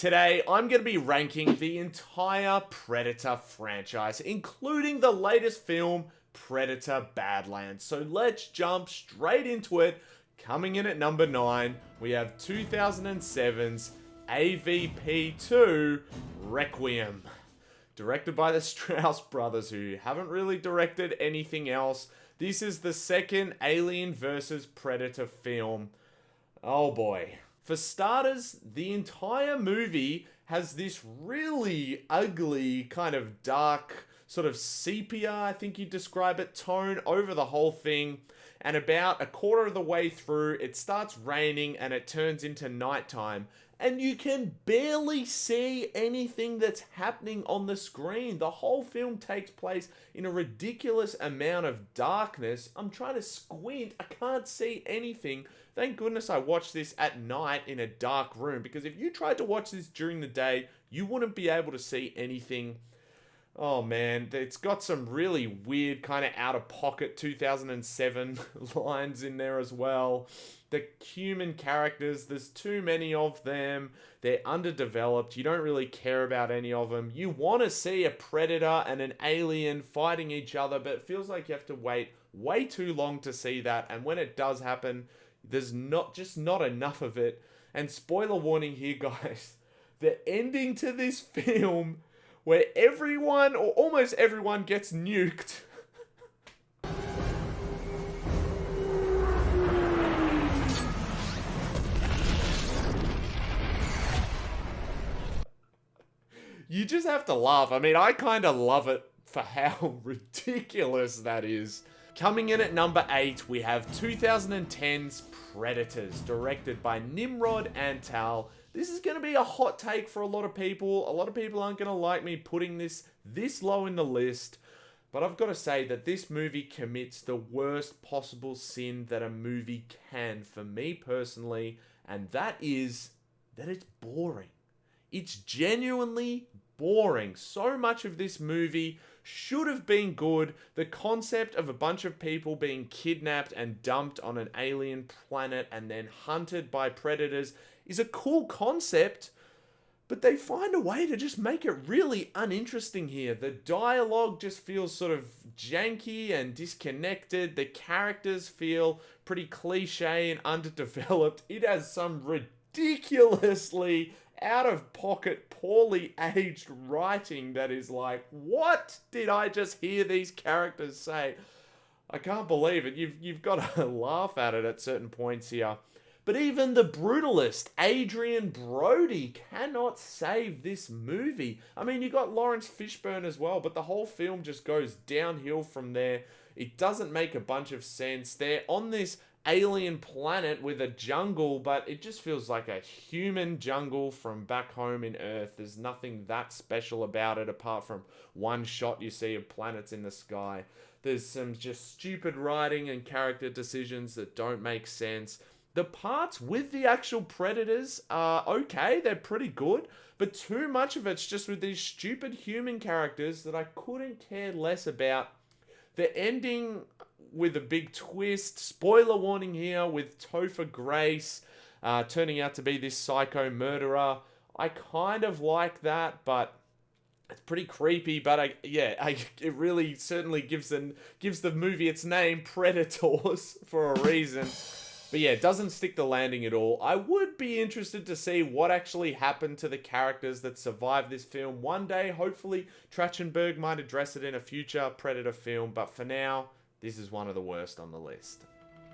Today, I'm going to be ranking the entire Predator franchise, including the latest film, Predator Badlands. So let's jump straight into it. Coming in at number 9, we have 2007's AVP2 Requiem. Directed by the Strauss brothers, who haven't really directed anything else. This is the second Alien vs. Predator film. Oh boy. For starters, the entire movie has this really ugly, kind of dark, sort of sepia, I think you'd describe it, tone over the whole thing. And about a quarter of the way through, it starts raining and it turns into nighttime. And you can barely see anything that's happening on the screen. The whole film takes place in a ridiculous amount of darkness. I'm trying to squint. I can't see anything. Thank goodness I watched this at night in a dark room, because if you tried to watch this during the day, you wouldn't be able to see anything. Oh man, it's got some really weird kind of out-of-pocket 2007 lines in there as well. The human characters, there's too many of them. They're underdeveloped. You don't really care about any of them. You want to see a predator and an alien fighting each other, but it feels like you have to wait way too long to see that. And when it does happen, there's not enough of it. And spoiler warning here, guys. The ending to this film, where everyone, or almost everyone, gets nuked. You just have to laugh. I mean, I kind of love it for how ridiculous that is. Coming in at number 8, we have 2010's Predators, directed by Nimrod Antal. This is going to be a hot take for a lot of people. A lot of people aren't going to like me putting this low in the list. But I've got to say that this movie commits the worst possible sin that a movie can, for me personally. And that is that it's boring. It's genuinely boring. So much of this movie should have been good. The concept of a bunch of people being kidnapped and dumped on an alien planet and then hunted by predators is a cool concept, but they find a way to just make it really uninteresting here. The dialogue just feels sort of janky and disconnected. The characters feel pretty cliche and underdeveloped. It has some ridiculously out-of-pocket, poorly aged writing that is like, what did I just hear these characters say? I can't believe it. You've got to laugh at it at certain points here. But even the brutalist, Adrian Brody, cannot save this movie. I mean, you got Lawrence Fishburne as well, but the whole film just goes downhill from there. It doesn't make a bunch of sense. They're on this alien planet with a jungle, but it just feels like a human jungle from back home in Earth. There's nothing that special about it apart from one shot you see of planets in the sky. There's some just stupid writing and character decisions that don't make sense. The parts with the actual predators are okay, they're pretty good, but too much of it's just with these stupid human characters that I couldn't care less about. The ending with a big twist, spoiler warning here, with Topher Grace turning out to be this psycho murderer. I kind of like that, but it's pretty creepy. But it really certainly gives the movie its name, Predators, for a reason. But yeah, it doesn't stick the landing at all. I would be interested to see what actually happened to the characters that survived this film. One day, hopefully, Trachtenberg might address it in a future Predator film. But for now, this is one of the worst on the list.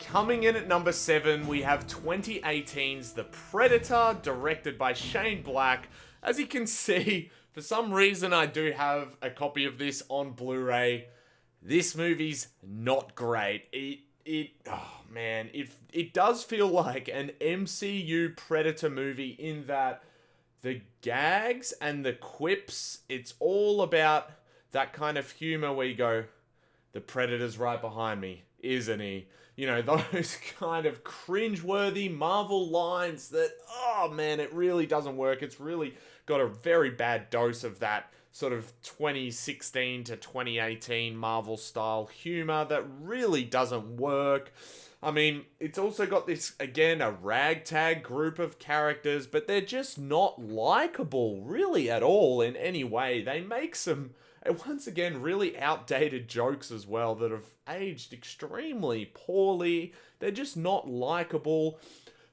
Coming in at number 7, we have 2018's The Predator, directed by Shane Black. As you can see, for some reason I do have a copy of this on Blu-ray. This movie's not great. It does feel like an MCU Predator movie in that the gags and the quips, it's all about that kind of humor where you go, the Predator's right behind me. isn't he? You know, those kind of cringeworthy Marvel lines that, oh man, it really doesn't work. It's really got a very bad dose of that sort of 2016 to 2018 Marvel style humor that really doesn't work. I mean, it's also got this, again, a ragtag group of characters, but they're just not likable really at all in any way. They make some, once again, really outdated jokes as well that have aged extremely poorly. They're just not likable.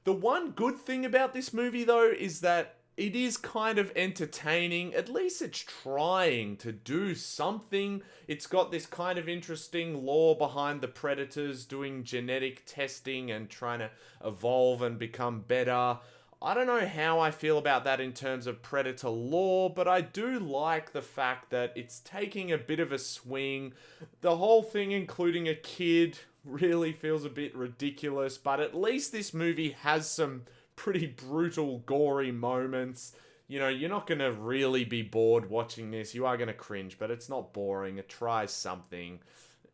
The one good thing about this movie, though, is that it is kind of entertaining. At least it's trying to do something. It's got this kind of interesting lore behind the predators doing genetic testing and trying to evolve and become better. I don't know how I feel about that in terms of predator lore, but I do like the fact that it's taking a bit of a swing. The whole thing, including a kid, really feels a bit ridiculous, but at least this movie has some pretty brutal, gory moments. You know, you're not going to really be bored watching this. You are going to cringe, but it's not boring. It tries something.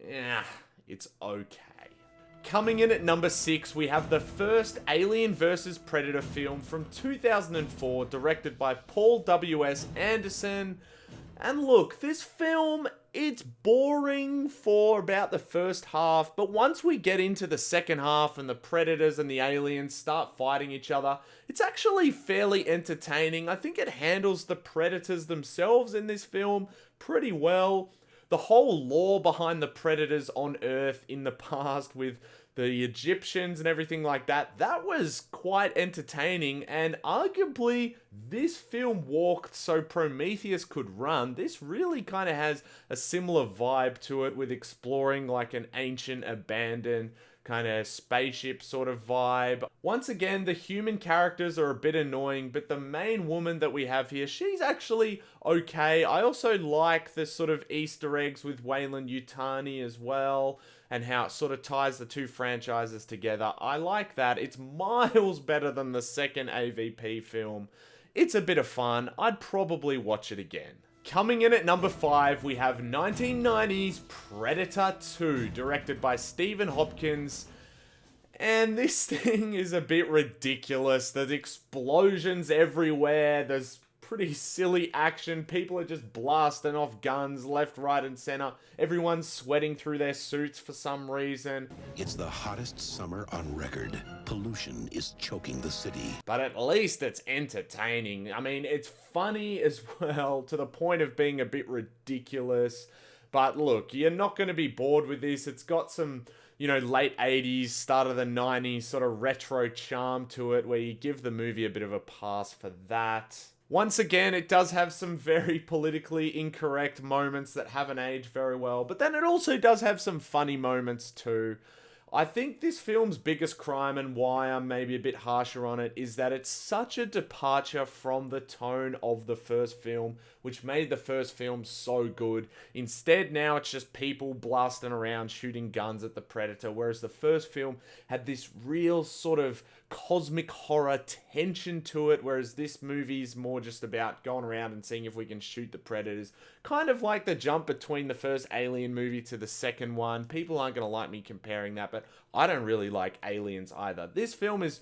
Yeah, it's okay. Coming in at number 6, we have the first Alien vs. Predator film from 2004, directed by Paul W.S. Anderson. And look, this film, it's boring for about the first half, but once we get into the second half and the predators and the aliens start fighting each other, it's actually fairly entertaining. I think it handles the predators themselves in this film pretty well. The whole lore behind the predators on Earth in the past with the Egyptians and everything like that, that was quite entertaining, and arguably this film walked so Prometheus could run. This really kind of has a similar vibe to it, with exploring like an ancient abandoned kind of spaceship sort of vibe. Once again, the human characters are a bit annoying, but the main woman that we have here, she's actually okay. I also like the sort of Easter eggs with Weyland-Yutani as well, and how it sort of ties the two franchises together. I like that. It's miles better than the second AVP film. It's a bit of fun. I'd probably watch it again. Coming in at number 5, we have 1990's Predator 2, directed by Stephen Hopkins. And this thing is a bit ridiculous. There's explosions everywhere. There's pretty silly action. People are just blasting off guns left, right, and center. Everyone's sweating through their suits for some reason. It's the hottest summer on record. Pollution is choking the city. But at least it's entertaining. I mean, it's funny as well, to the point of being a bit ridiculous. But look, you're not going to be bored with this. It's got some, you know, late 80s, start of the 90s sort of retro charm to it, where you give the movie a bit of a pass for that. Once again, it does have some very politically incorrect moments that haven't aged very well, but then it also does have some funny moments too. I think this film's biggest crime, and why I'm maybe a bit harsher on it, is that it's such a departure from the tone of the first film, which made the first film so good. Instead, now it's just people blasting around, shooting guns at the Predator, whereas the first film had this real sort of cosmic horror tension to it, whereas this movie's more just about going around and seeing if we can shoot the predators. Kind of like the jump between the first Alien movie to the second one. People aren't going to like me comparing that, but I don't really like Aliens either. This film is,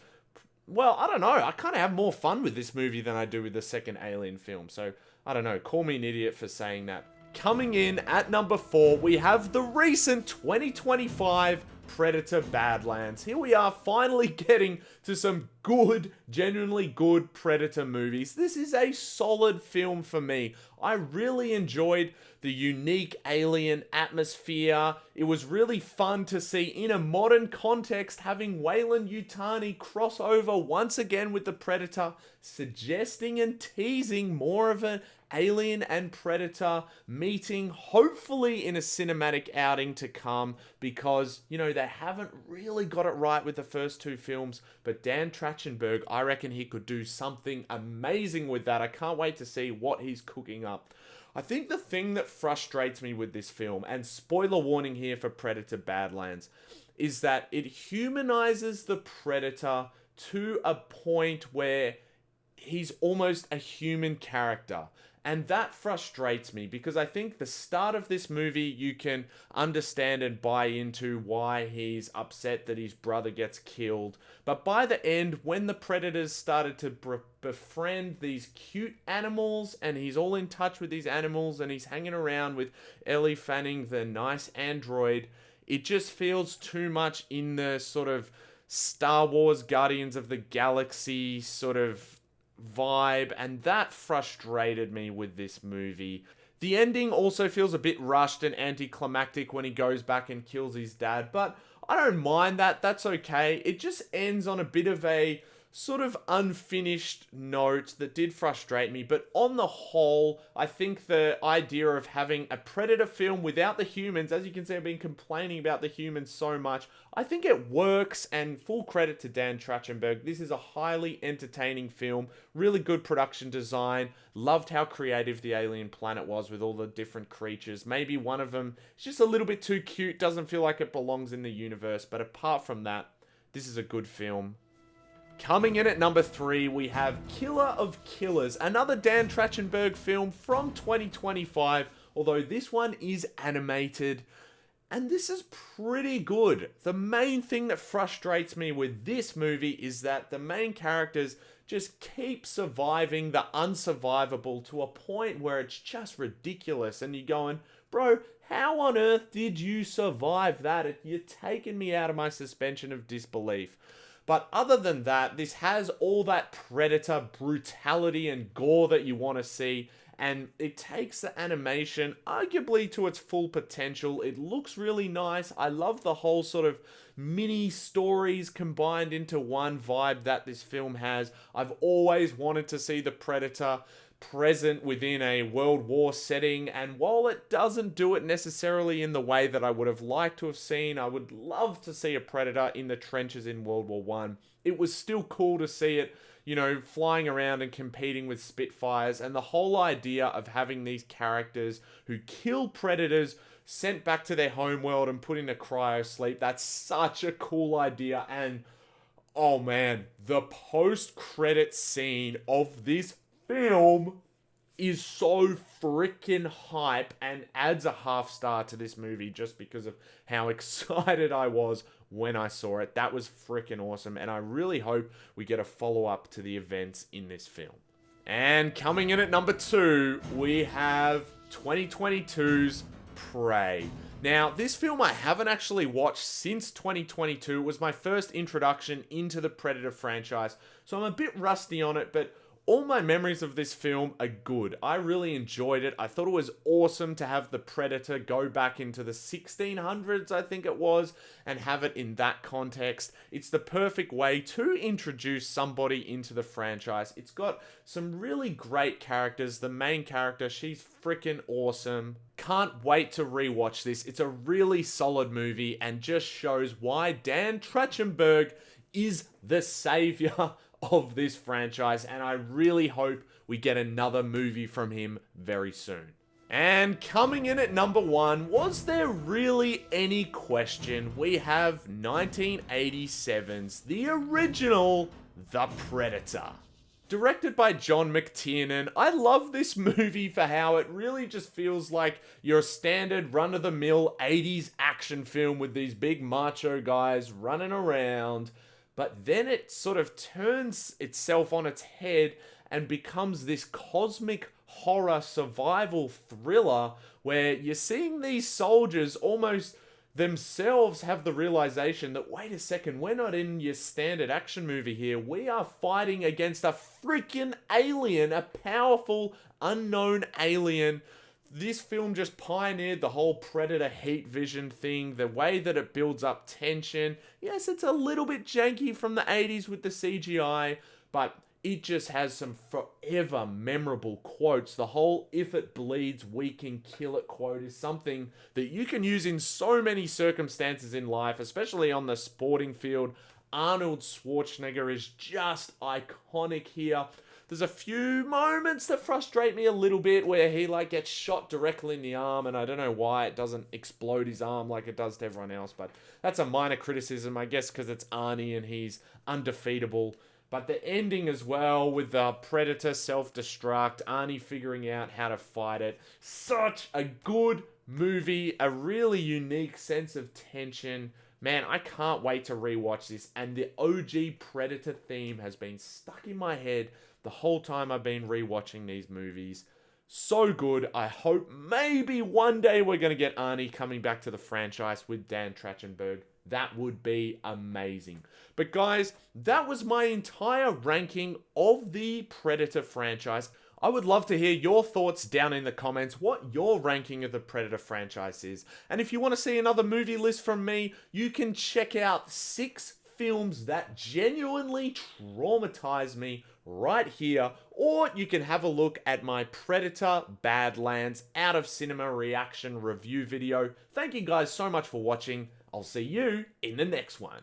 well, I don't know. I kind of have more fun with this movie than I do with the second Alien film. So, I don't know. Call me an idiot for saying that. Coming in at number 4, we have the recent 2025 Predator Badlands. Here we are, finally getting to some good, genuinely good Predator movies. This is a solid film for me. I really enjoyed the unique alien atmosphere. It was really fun to see, in a modern context, having Weyland-Yutani cross over once again with the Predator, suggesting and teasing more of an Alien and Predator meeting, hopefully in a cinematic outing to come, because, you know, they haven't really got it right with the first two films, but Dan Trachtenberg, I reckon he could do something amazing with that. I can't wait to see what he's cooking up. I think the thing that frustrates me with this film, and spoiler warning here for Predator Badlands, is that it humanizes the Predator to a point where he's almost a human character. And that frustrates me because I think the start of this movie, you can understand and buy into why he's upset that his brother gets killed. But by the end, when the predators started to befriend these cute animals and he's all in touch with these animals and he's hanging around with Ellie Fanning, the nice android, it just feels too much in the sort of Star Wars Guardians of the Galaxy sort of vibe, and that frustrated me with this movie. The ending also feels a bit rushed and anticlimactic when he goes back and kills his dad, but I don't mind that. That's okay. It just ends on a bit of a sort of unfinished note that did frustrate me, but on the whole, I think the idea of having a Predator film without the humans, as you can see, I've been complaining about the humans so much, I think it works, and full credit to Dan Trachtenberg. This is a highly entertaining film, really good production design, loved how creative the alien planet was with all the different creatures. Maybe one of them is just a little bit too cute, doesn't feel like it belongs in the universe, but apart from that, this is a good film. Coming in at number 3, we have Killer of Killers, another Dan Trachtenberg film from 2025, although this one is animated, and this is pretty good. The main thing that frustrates me with this movie is that the main characters just keep surviving the unsurvivable to a point where it's just ridiculous, and you're going, bro, how on earth did you survive that? You're taking me out of my suspension of disbelief. But other than that, this has all that Predator brutality and gore that you want to see, and it takes the animation arguably to its full potential. It looks really nice. I love the whole sort of mini stories combined into one vibe that this film has. I've always wanted to see the Predator present within a World War setting, and while it doesn't do it necessarily in the way that I would have liked to have seen, I would love to see a Predator in the trenches in World War One. It was still cool to see it, you know, flying around and competing with Spitfires, and the whole idea of having these characters who kill predators sent back to their homeworld and put into cryo sleep, that's such a cool idea. And oh man, the post-credit scene of this film is so freaking hype and adds a half star to this movie just because of how excited I was when I saw it. That was freaking awesome, and I really hope we get a follow-up to the events in this film. And coming in at number 2, we have 2022's Prey. Now, this film I haven't actually watched since 2022. It was my first introduction into the Predator franchise, so I'm a bit rusty on it, but all my memories of this film are good. I really enjoyed it. I thought it was awesome to have the Predator go back into the 1600s, I think it was, and have it in that context. It's the perfect way to introduce somebody into the franchise. It's got some really great characters. The main character, she's freaking awesome. Can't wait to rewatch this. It's a really solid movie and just shows why Dan Trachtenberg is the savior of this franchise, and I really hope we get another movie from him very soon. And coming in at number 1, was there really any question? We have 1987's the original The Predator. Directed by John McTiernan, I love this movie for how it really just feels like your standard run-of-the-mill 80s action film with these big macho guys running around. But then it sort of turns itself on its head and becomes this cosmic horror survival thriller where you're seeing these soldiers almost themselves have the realization that, wait a second, we're not in your standard action movie here. We are fighting against a freaking alien, a powerful, unknown alien. This film just pioneered the whole Predator heat vision thing, the way that it builds up tension. Yes, it's a little bit janky from the 80s with the CGI, but it just has some forever memorable quotes. The whole "if it bleeds, we can kill it" quote is something that you can use in so many circumstances in life, especially on the sporting field. Arnold Schwarzenegger is just iconic here. There's a few moments that frustrate me a little bit where he gets shot directly in the arm, and I don't know why it doesn't explode his arm like it does to everyone else, but that's a minor criticism, I guess, because it's Arnie and he's undefeatable. But the ending as well, with the Predator self-destruct, Arnie figuring out how to fight it. Such a good movie, a really unique sense of tension. Man, I can't wait to rewatch this. And the OG Predator theme has been stuck in my head the whole time I've been rewatching these movies. So good. I hope maybe one day we're going to get Arnie coming back to the franchise with Dan Trachtenberg. That would be amazing. But guys, that was my entire ranking of the Predator franchise. I would love to hear your thoughts down in the comments, what your ranking of the Predator franchise is. And if you want to see another movie list from me, you can check out 6 films that genuinely traumatized me right here, or you can have a look at my Predator Badlands out of cinema reaction review video. Thank you guys so much for watching. I'll see you in the next one.